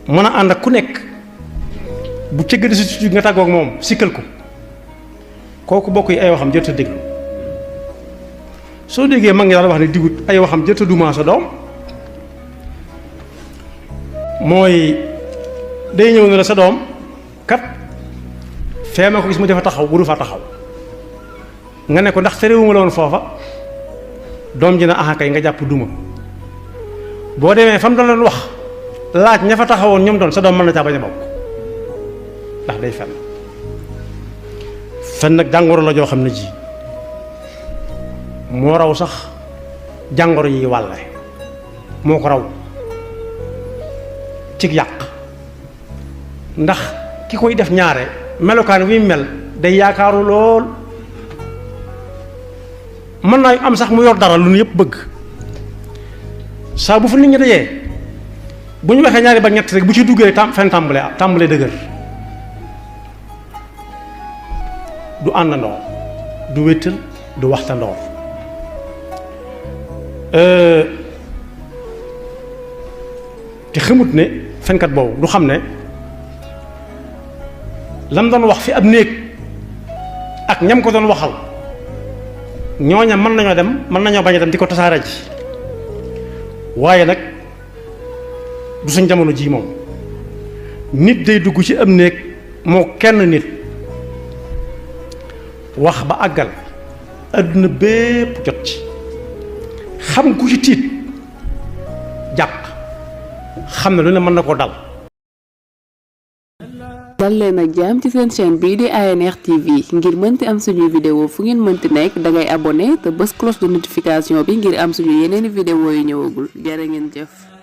mën a ànd ak ku nekk bu cëggadi si nga tàggoog moom sikkal ko kooku bokk yi ay waxam jërta déglu soo déggee mag ñi daal wax ne digut ay waxam jërta duma sa doom mooy day ñëw ne la sa doom kat fee ma ko gis mu defa taxaw wuru fa taxaw nga ne ko ndax terewuma la woon foofa doom ji na aha kay nga jàpp duma boo demee fa mu doon wax laaj ña fa taxawoon ñoom doon sa doom mën na caa bañ a bokk ndax day fen nag jàngoro la joo xam ne ji moo raw sax jàngoro yi wàlle moo ko raw cig yàq ndax ki koy def ñaare melokaan wi mel day yaakaaru lool mën naa am sax mu yor dara lu nu yëpp bëgg saa bu fu nit ñi dajee bu ñu waxee ñaari ba ñett rek bu ci duggee fen tàmbalee dëgër du àndandoo du wéttal du waxtandoor te xamut ne fenkat boobu du xam ne lam doon wax fi ab néeg ak ñam ko doon waxal ñooña mën nañoo dem mën nañoo bañ a dem di ko tasaare ji waaye nag du suñ jamono ji moom nit day dugg ci am néeg moo kenn nit wax ba àggal adduna bépp jot ci xam ku ci tiit jàq xam ne lu ne mën na koo dal. dal leen ak jàmm ci seen chaîne bii di ANR TV ngir mënti am suñuy vidéo fu ngeen mënti nekk dangay abonné te bës cloche de notification bi ngir am suñu yeneeni vidéo yu ñëwagul jërë ngeen jëf.